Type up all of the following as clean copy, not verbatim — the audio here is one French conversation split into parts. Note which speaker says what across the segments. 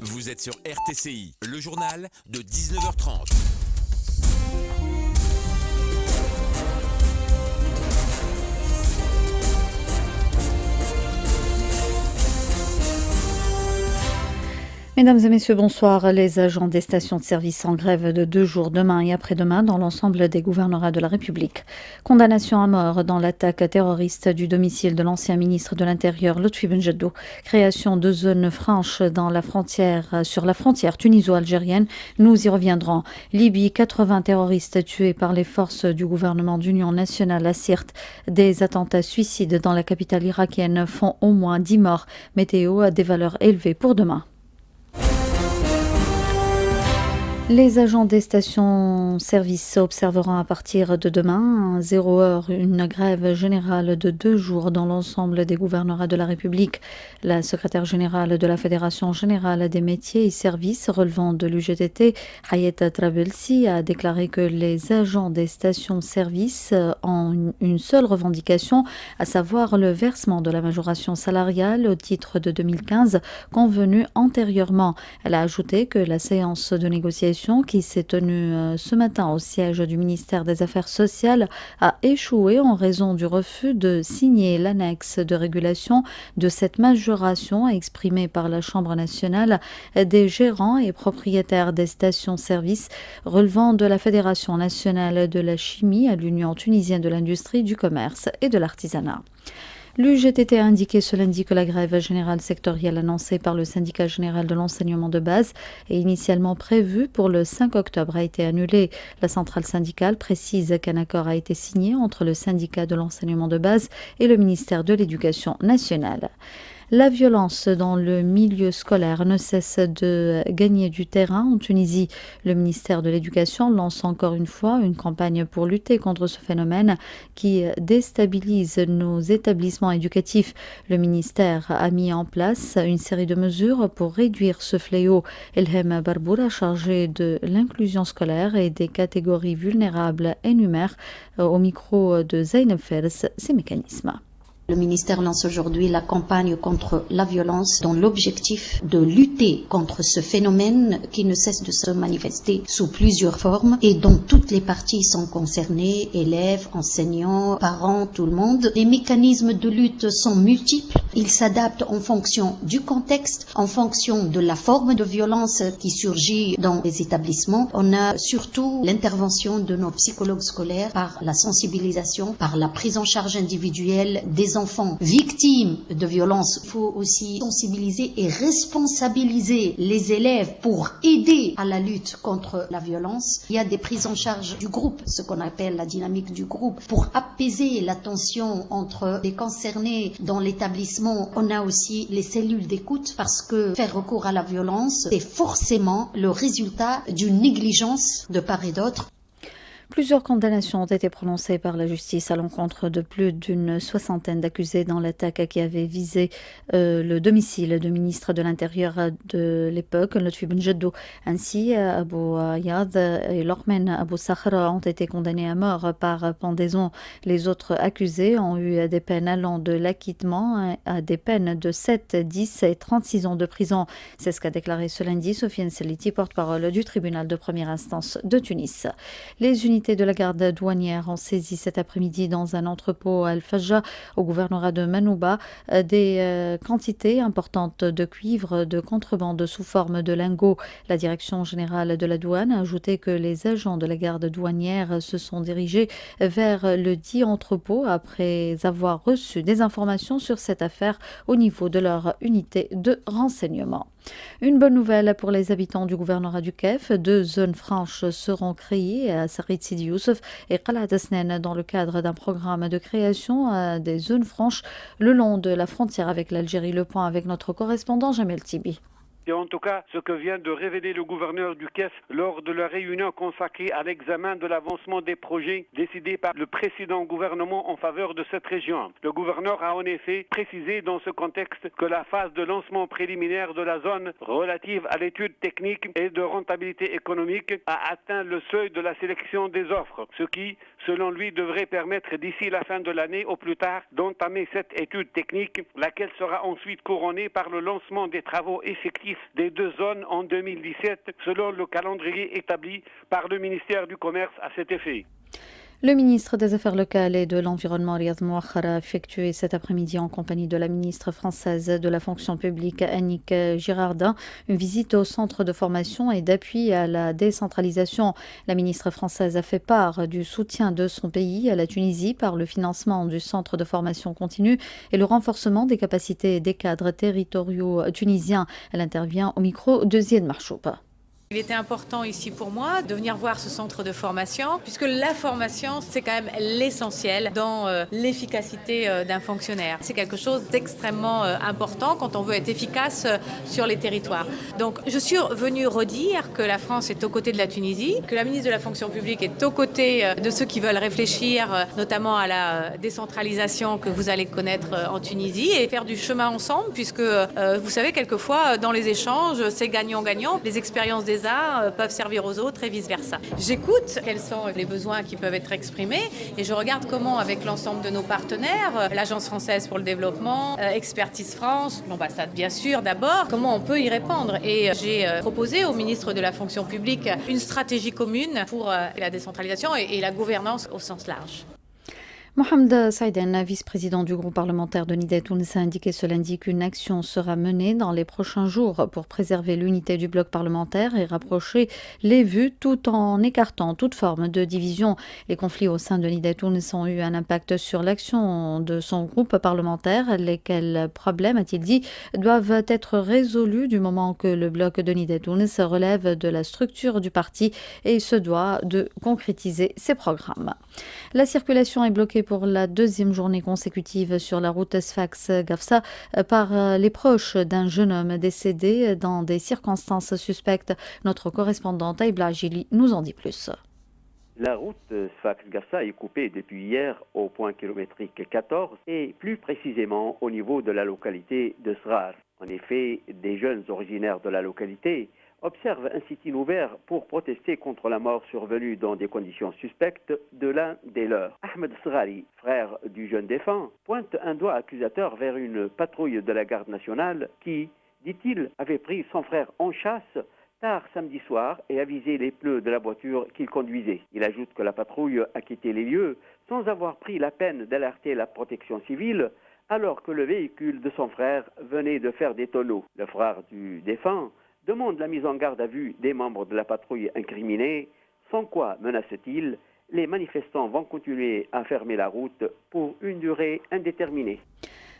Speaker 1: Vous êtes sur RTCI, le journal de 19h30.
Speaker 2: Mesdames et messieurs, bonsoir. Les agents des stations de service en grève de 2 jours, demain et après-demain, dans l'ensemble des gouvernorats de la République. Condamnation à mort dans l'attaque terroriste du domicile de l'ancien ministre de l'Intérieur, Lotfi Benjedou. Création de zones franches sur la frontière tuniso-algérienne. Nous y reviendrons. Libye, 80 terroristes tués par les forces du gouvernement d'union nationale à Sirte. Des attentats suicides dans la capitale irakienne font au moins 10 morts. Météo à des valeurs élevées pour demain. Les agents des stations-service observeront à partir de demain, 0 heure, une grève générale de 2 jours dans l'ensemble des gouvernorats de la République. La secrétaire générale de la Fédération générale des métiers et services relevant de l'UGTT, Hayat Trabelsi, a déclaré que les agents des stations-service ont une seule revendication, à savoir le versement de la majoration salariale au titre de 2015 convenue antérieurement. Elle a ajouté que la séance de négociation qui s'est tenue ce matin au siège du ministère des Affaires sociales a échoué en raison du refus de signer l'annexe de régulation de cette majoration exprimée par la Chambre nationale des gérants et propriétaires des stations-service relevant de la Fédération nationale de la chimie à l'Union tunisienne de l'industrie, du commerce et de l'artisanat. L'UGTT a indiqué ce lundi que la grève générale sectorielle annoncée par le syndicat général de l'enseignement de base et initialement prévue pour le 5 octobre a été annulée. La centrale syndicale précise qu'un accord a été signé entre le syndicat de l'enseignement de base et le ministère de l'Éducation nationale. La violence dans le milieu scolaire ne cesse de gagner du terrain en Tunisie. Le ministère de l'Éducation lance encore une fois une campagne pour lutter contre ce phénomène qui déstabilise nos établissements éducatifs. Le ministère a mis en place une série de mesures pour réduire ce fléau. Elhem Barboura, chargé de l'inclusion scolaire et des catégories vulnérables, énumère au micro de Zeynep Fers ces mécanismes.
Speaker 3: Le ministère lance aujourd'hui la campagne contre la violence dans l'objectif de lutter contre ce phénomène qui ne cesse de se manifester sous plusieurs formes et dont toutes les parties sont concernées, élèves, enseignants, parents, tout le monde. Les mécanismes de lutte sont multiples. Ils s'adaptent en fonction du contexte, en fonction de la forme de violence qui surgit dans les établissements. On a surtout l'intervention de nos psychologues scolaires par la sensibilisation, par la prise en charge individuelle des enfants victimes de violences. Il faut aussi sensibiliser et responsabiliser les élèves pour aider à la lutte contre la violence. Il y a des prises en charge du groupe, ce qu'on appelle la dynamique du groupe, pour apaiser la tension entre les concernés dans l'établissement. On a aussi les cellules d'écoute parce que faire recours à la violence, c'est forcément le résultat d'une négligence de part et d'autre.
Speaker 2: Plusieurs condamnations ont été prononcées par la justice à l'encontre de plus d'une soixantaine d'accusés dans l'attaque qui avait visé le domicile du ministre de l'Intérieur de l'époque, Lotfi Benjedou. Ainsi, Abou Ayad et Lormen Abou Sakhr ont été condamnés à mort par pendaison. Les autres accusés ont eu des peines allant de l'acquittement à des peines de 7, 10 et 36 ans de prison. C'est ce qu'a déclaré ce lundi Sofiane Seliti, porte-parole du tribunal de première instance de Tunis. Les unités de la garde douanière ont saisi cet après-midi dans un entrepôt à Al-Fajja, au gouvernorat de Manouba, des quantités importantes de cuivre de contrebande sous forme de lingots. La direction générale de la douane a ajouté que les agents de la garde douanière se sont dirigés vers le dit entrepôt après avoir reçu des informations sur cette affaire au niveau de leur unité de renseignement. Une bonne nouvelle pour les habitants du gouvernorat du Kef. 2 zones franches seront créées à Sarit Sidi Youssef et Qalat Asnen dans le cadre d'un programme de création des zones franches le long de la frontière avec l'Algérie. Le point avec notre correspondant Jamel Tibi.
Speaker 4: C'est en tout cas ce que vient de révéler le gouverneur du Kef lors de la réunion consacrée à l'examen de l'avancement des projets décidés par le précédent gouvernement en faveur de cette région. Le gouverneur a en effet précisé dans ce contexte que la phase de lancement préliminaire de la zone relative à l'étude technique et de rentabilité économique a atteint le seuil de la sélection des offres, ce qui selon lui, devrait permettre d'ici la fin de l'année au plus tard d'entamer cette étude technique, laquelle sera ensuite couronnée par le lancement des travaux effectifs des deux zones en 2017, selon le calendrier établi par le ministère du Commerce à cet effet.
Speaker 2: Le ministre des Affaires locales et de l'Environnement, Riyad Mouakhar, a effectué cet après-midi en compagnie de la ministre française de la fonction publique, Annick Girardin, une visite au centre de formation et d'appui à la décentralisation. La ministre française a fait part du soutien de son pays à la Tunisie par le financement du centre de formation continue et le renforcement des capacités des cadres territoriaux tunisiens. Elle intervient au micro de Zied Marchoub.
Speaker 5: Il était important ici pour moi de venir voir ce centre de formation, puisque la formation, c'est quand même l'essentiel dans l'efficacité d'un fonctionnaire. C'est quelque chose d'extrêmement important quand on veut être efficace sur les territoires. Donc je suis venue redire que la France est aux côtés de la Tunisie, que la ministre de la fonction publique est aux côtés de ceux qui veulent réfléchir notamment à la décentralisation que vous allez connaître en Tunisie et faire du chemin ensemble, puisque vous savez, quelquefois dans les échanges, c'est gagnant-gagnant. Les expériences des uns peuvent servir aux autres et vice-versa. J'écoute quels sont les besoins qui peuvent être exprimés et je regarde comment, avec l'ensemble de nos partenaires, l'Agence française pour le développement, Expertise France, l'ambassade bien sûr d'abord, comment on peut y répondre. Et j'ai proposé au ministre de la fonction publique une stratégie commune pour la décentralisation et la gouvernance au sens large.
Speaker 2: Mohamed Saïden, vice-président du groupe parlementaire de Nida Tounes, a indiqué ce lundi qu'une action sera menée dans les prochains jours pour préserver l'unité du bloc parlementaire et rapprocher les vues tout en écartant toute forme de division. Les conflits au sein de Nida Tounes ont eu un impact sur l'action de son groupe parlementaire. Lesquels problèmes, a-t-il dit, doivent être résolus du moment que le bloc de Nida Tounes relève de la structure du parti et se doit de concrétiser ses programmes. La circulation est bloquée pour la deuxième journée consécutive sur la route Sfax-Gafsa par les proches d'un jeune homme décédé dans des circonstances suspectes. Notre correspondante Aïbla Agili nous en dit plus.
Speaker 6: La route Sfax-Gafsa est coupée depuis hier au point kilométrique 14 et plus précisément au niveau de la localité de Srar. En effet, des jeunes originaires de la localité observe un sit-in ouvert pour protester contre la mort survenue dans des conditions suspectes de l'un des leurs. Ahmed Srari, frère du jeune défunt, pointe un doigt accusateur vers une patrouille de la garde nationale qui, dit-il, avait pris son frère en chasse tard samedi soir et avisé les pneus de la voiture qu'il conduisait. Il ajoute que la patrouille a quitté les lieux sans avoir pris la peine d'alerter la protection civile alors que le véhicule de son frère venait de faire des tonneaux. Le frère du défunt demande la mise en garde à vue des membres de la patrouille incriminés, sans quoi, menace-t-il, les manifestants vont continuer à fermer la route pour une durée indéterminée.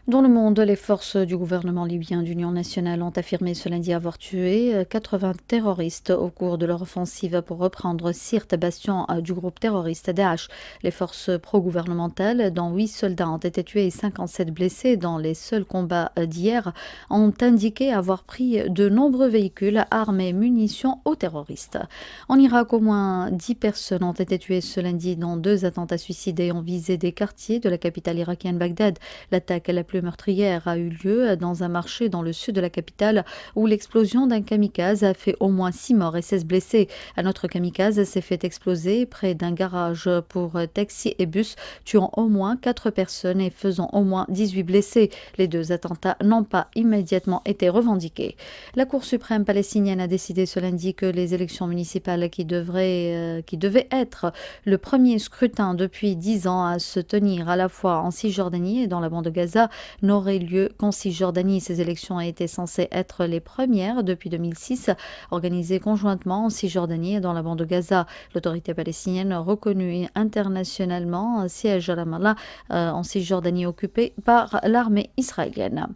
Speaker 2: Dans le monde, les forces du gouvernement libyen d'Union nationale ont affirmé ce lundi avoir tué 80 terroristes au cours de leur offensive pour reprendre Sirte, bastion du groupe terroriste Daesh. Les forces pro-gouvernementales, dont 8 soldats ont été tués et 57 blessés dans les seuls combats d'hier, ont indiqué avoir pris de nombreux véhicules, armes et munitions aux terroristes. En Irak, au moins 10 personnes ont été tuées ce lundi dans 2 attentats suicides ont visé des quartiers de la capitale irakienne Bagdad. L'attaque la plus meurtrière a eu lieu dans un marché dans le sud de la capitale où l'explosion d'un kamikaze a fait au moins 6 morts et 16 blessés. Un autre kamikaze s'est fait exploser près d'un garage pour taxi et bus, tuant au moins 4 personnes et faisant au moins 18 blessés. Les 2 attentats n'ont pas immédiatement été revendiqués. La Cour suprême palestinienne a décidé ce lundi que les élections municipales qui devaient être le premier scrutin depuis 10 ans à se tenir à la fois en Cisjordanie et dans la bande de Gaza n'aurait lieu qu'en Cisjordanie. Ces élections étaient censées être les premières depuis 2006, organisées conjointement en Cisjordanie et dans la bande de Gaza. L'autorité palestinienne reconnue internationalement un siège à Ramallah en Cisjordanie occupée par l'armée israélienne.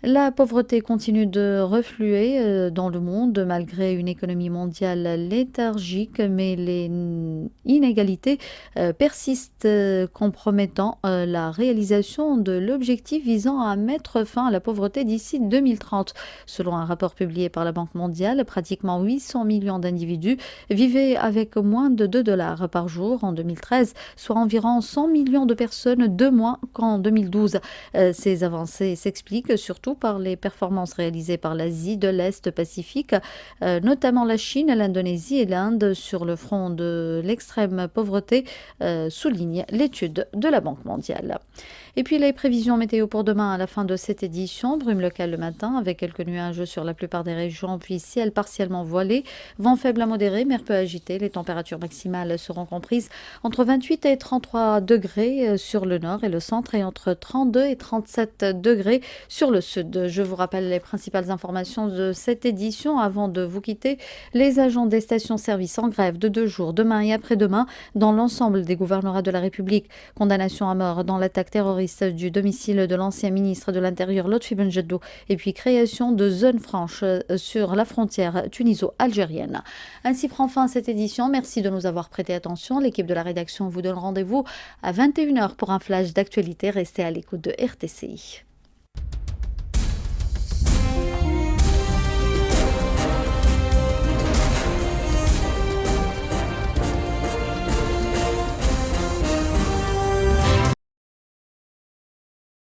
Speaker 2: La pauvreté continue de refluer dans le monde malgré une économie mondiale léthargique, mais les inégalités persistent, compromettant la réalisation de l'objectif visant à mettre fin à la pauvreté d'ici 2030. Selon un rapport publié par la Banque mondiale, pratiquement 800 millions d'individus vivaient avec moins de $2 par jour en 2013, soit environ 100 millions de personnes de moins qu'en 2012. Ces avancées s'expliquent surtout surtout par les performances réalisées par l'Asie de l'Est-Pacifique, notamment la Chine, l'Indonésie et l'Inde sur le front de l'extrême pauvreté, souligne l'étude de la Banque mondiale. Et puis les prévisions météo pour demain à la fin de cette édition, brume locale le matin avec quelques nuages sur la plupart des régions, puis ciel partiellement voilé, vent faible à modéré, mer peu agité. Les températures maximales seront comprises entre 28 et 33 degrés sur le nord et le centre et entre 32 et 37 degrés sur le sud. Je vous rappelle les principales informations de cette édition avant de vous quitter. Les agents des stations-service en grève de 2 jours, demain et après-demain, dans l'ensemble des gouvernorats de la République. Condamnation à mort dans l'attaque terroriste du domicile de l'ancien ministre de l'Intérieur Lotfi Benjedou et puis création de zones franches sur la frontière tuniso-algérienne. Ainsi prend fin cette édition. Merci de nous avoir prêté attention. L'équipe de la rédaction vous donne rendez-vous à 21h pour un flash d'actualité. Restez à l'écoute de RTCI.